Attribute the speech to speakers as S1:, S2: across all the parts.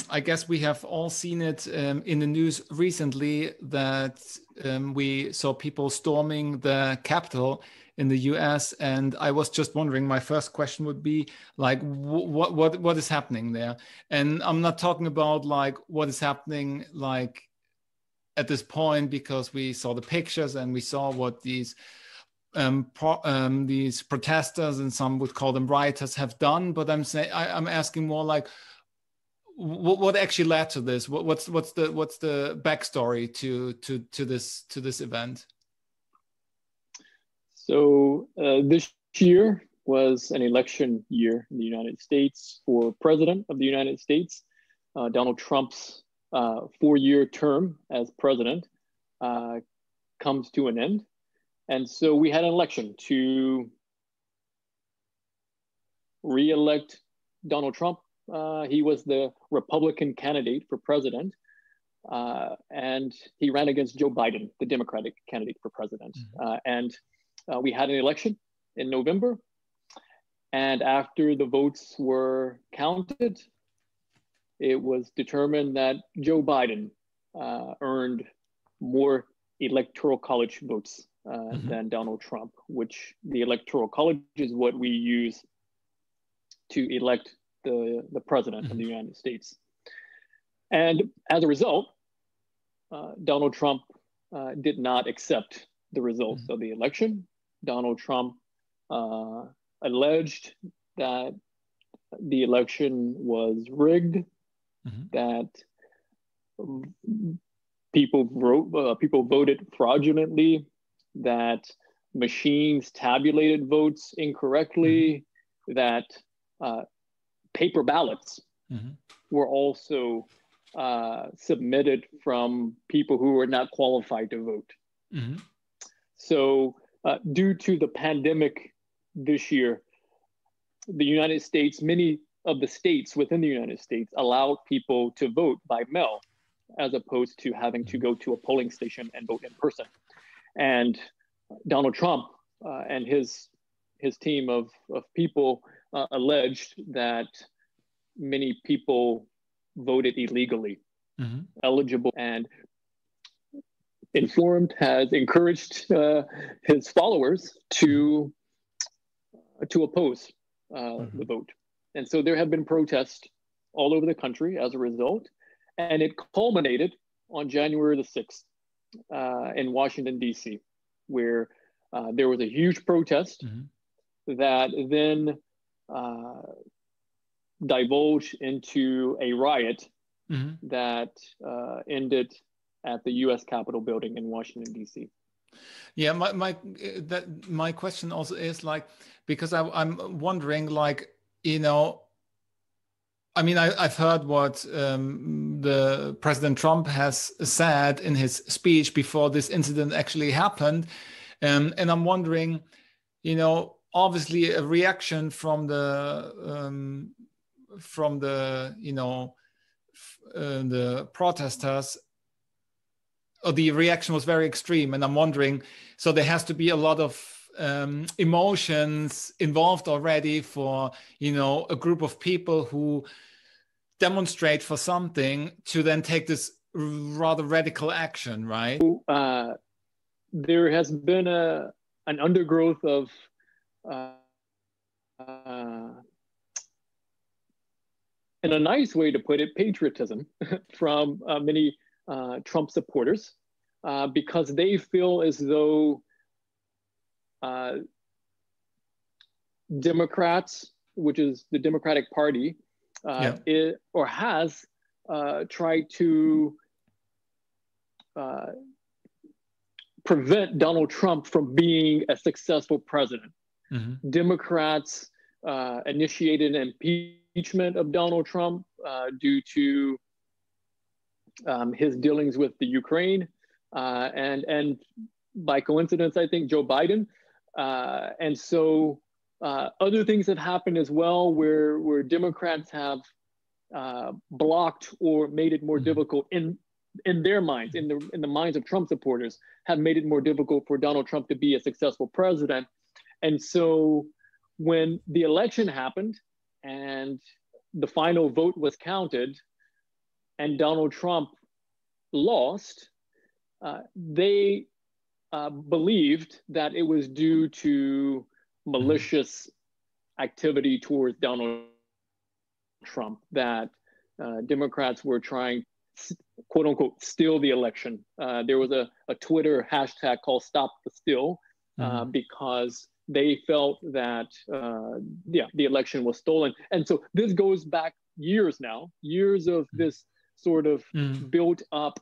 S1: I guess we have all seen it in the news recently that we saw people storming the Capitol in the US, and I was just wondering. My first question would be like, what is happening there? And I'm not talking about like what is happening like at this point, because we saw the pictures and we saw what these protesters, and some would call them rioters, have done. But I'm asking more like, what actually led to this? What's the backstory to this event?
S2: So this year was an election year in the United States for President of the United States. Donald Trump's 4-year term as president comes to an end. And so we had an election to re-elect Donald Trump. He was the Republican candidate for president, and he ran against Joe Biden, the Democratic candidate for president. And we had an election in November. And after the votes were counted, it was determined that Joe Biden earned more electoral college votes than Donald Trump, which the electoral college is what we use to elect the president of the United States. And as a result, Donald Trump did not accept the results of the election. Donald Trump alleged that the election was rigged, that people voted fraudulently, that machines tabulated votes incorrectly, that paper ballots were also submitted from people who were not qualified to vote. So due to the pandemic this year, the United States, many of the states within the United States allowed people to vote by mail, as opposed to having to go to a polling station and vote in person. And Donald Trump and his team of people alleged that many people voted illegally. Eligible and Informed has encouraged his followers to oppose the vote. And so there have been protests all over the country as a result. And it culminated on January the 6th in Washington, D.C., where there was a huge protest that then divulged into a riot that ended at the U.S. Capitol building in Washington, D.C.
S1: Yeah, my question also is like, because I'm wondering, like, you know, I mean, I've heard what the President Trump has said in his speech before this incident actually happened, and I'm wondering, you know, obviously a reaction from the you know the protesters, or the reaction was very extreme, and I'm wondering, so there has to be a lot of emotions involved already for, you know, a group of people who demonstrate for something to then take this rather radical action, right?
S2: There has been an undergrowth of in a nice way to put it, patriotism from many Trump supporters, because they feel as though Democrats, which is the Democratic Party, has tried to prevent Donald Trump from being a successful president. Democrats initiated an impeachment of Donald Trump due to his dealings with the Ukraine, and by coincidence, I think Joe Biden. And so other things have happened as well, where Democrats have blocked or made it more difficult in their minds, in the minds of Trump supporters, have made it more difficult for Donald Trump to be a successful president. And so when the election happened and the final vote was counted, and Donald Trump lost, they believed that it was due to malicious activity towards Donald Trump, that Democrats were trying, quote unquote, steal the election. There was a Twitter hashtag called Stop the Steal, because they felt that, the election was stolen. And so this goes back years now, years of this sort of built up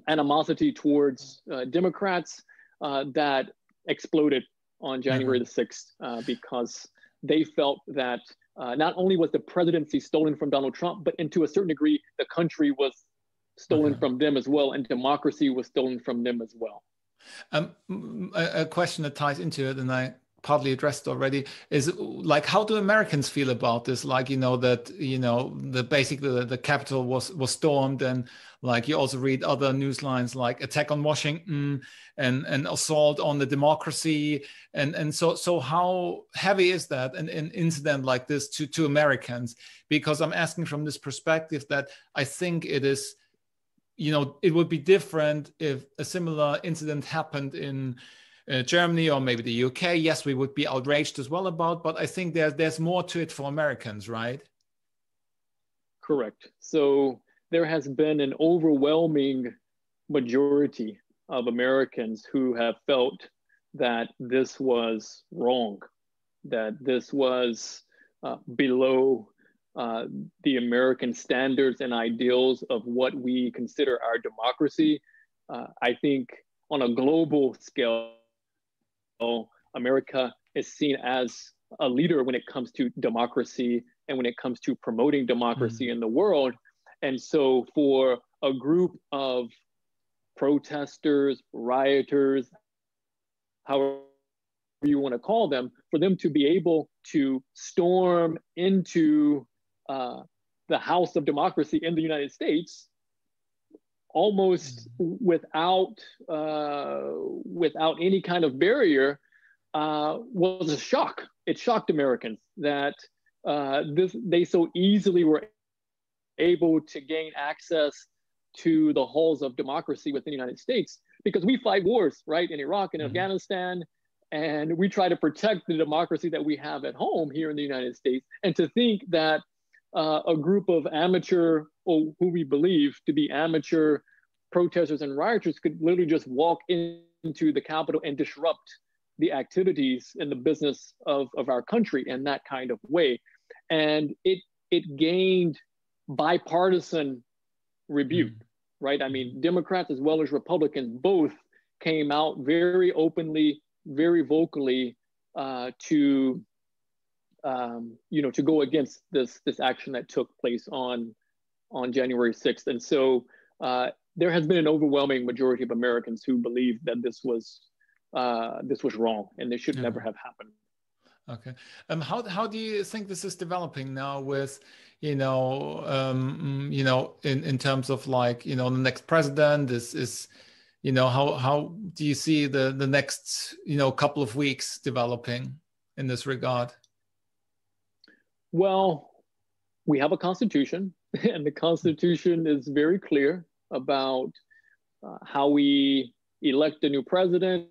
S2: animosity towards Democrats that exploded on January the 6th, because they felt that not only was the presidency stolen from Donald Trump, but to a certain degree, the country was stolen from them as well, and democracy was stolen from them as well.
S1: A question that ties into it, and I partly addressed already, is like, how do Americans feel about this? Like, that basically the Capitol was stormed, and like you also read other news lines like attack on Washington and assault on the democracy, and so how heavy is that an incident like this to Americans? Because I'm asking from this perspective that I think it is, it would be different if a similar incident happened in Germany or maybe the UK. Yes, we would be outraged as well about, but I think there's more to it for Americans, right?
S2: Correct. So there has been an overwhelming majority of Americans who have felt that this was wrong, that this was below the American standards and ideals of what we consider our democracy. I think on a global scale, America is seen as a leader when it comes to democracy and when it comes to promoting democracy in the world. And so for a group of protesters, rioters, however you want to call them, for them to be able to storm into the House of Democracy in the United States almost without any kind of barrier was a shock. It shocked Americans that they so easily were able to gain access to the halls of democracy within the United States, because we fight wars, right, in Iraq and Afghanistan, and we try to protect the democracy that we have at home here in the United States. And to think that a group of amateur, or who we believe to be amateur protesters and rioters, could literally just walk into the Capitol and disrupt the activities and the business of our country in that kind of way. And it gained bipartisan rebuke, right? I mean, Democrats as well as Republicans both came out very openly, very vocally to go against this action that took place on January 6th. And so there has been an overwhelming majority of Americans who believe that this was wrong and this should never have happened.
S1: Okay. How do you think this is developing now with, in terms of like, the next president is how do you see the next, couple of weeks developing in this regard?
S2: Well, we have a constitution, and the constitution is very clear about how we elect a new president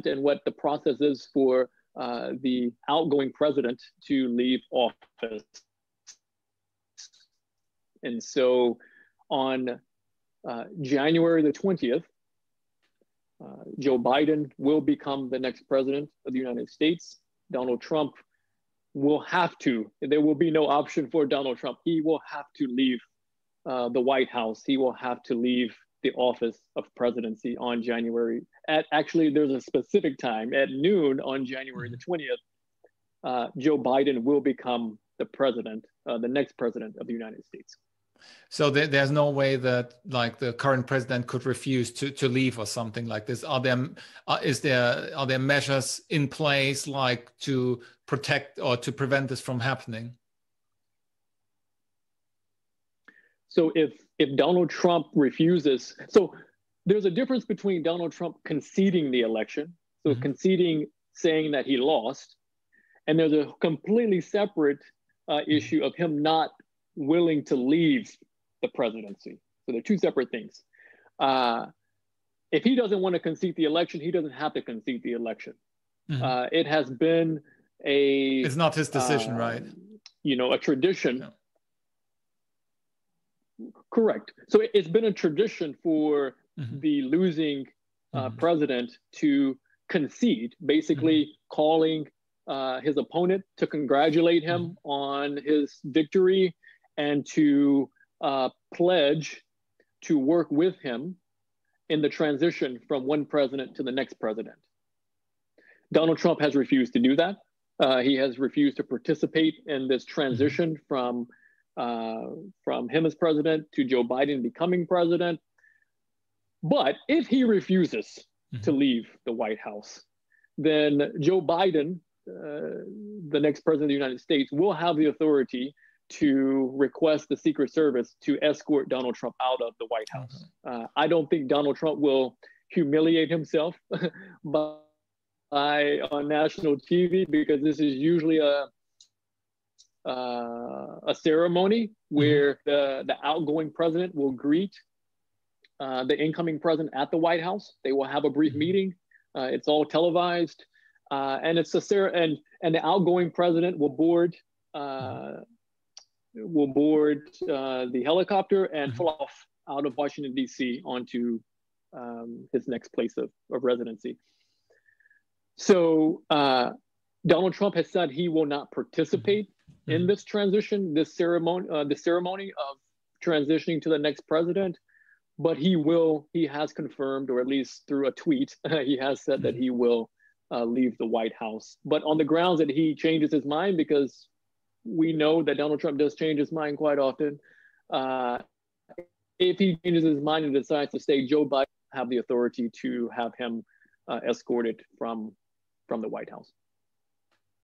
S2: and what the process is for the outgoing president to leave office. And so on January the 20th, Joe Biden will become the next president of the United States. Donald Trump will have to, there will be no option for Donald Trump. He will have to leave the White House. He will have to leave the office of presidency on January. Actually, there's a specific time at noon on January the 20th, Joe Biden will become the president, the next president of the United States.
S1: So there's no way that like the current president could refuse to leave or something like this. Are there measures in place like to protect or to prevent this from happening?
S2: So if Donald Trump refuses, so there's a difference between Donald Trump conceding the election, so conceding, saying that he lost, and there's a completely separate issue of him not willing to leave the presidency. So they're two separate things. If he doesn't want to concede the election, he doesn't have to concede the election. It has been
S1: it's not his decision, right?
S2: You know, a tradition. No. Correct. So it's been a tradition for the losing president to concede, basically calling his opponent to congratulate him on his victory and to pledge to work with him in the transition from one president to the next president. Donald Trump has refused to do that. He has refused to participate in this transition from him as president to Joe Biden becoming president. But if he refuses to leave the White House, then Joe Biden, the next president of the United States, will have the authority to request the Secret Service to escort Donald Trump out of the White House. I don't think Donald Trump will humiliate himself on national TV, because this is usually a ceremony where the outgoing president will greet the incoming president at the White House. They will have a brief meeting. It's all televised, and it's and the outgoing president will board the helicopter and fly off out of Washington, D.C. onto his next place of residency. So Donald Trump has said he will not participate in this transition, the ceremony of transitioning to the next president, but he has confirmed, or at least through a tweet, he has said that he will leave the White House, but on the grounds that he changes his mind, because we know that Donald Trump does change his mind quite often. If he changes his mind and decides to stay, Joe Biden have the authority to have him escorted from the White House.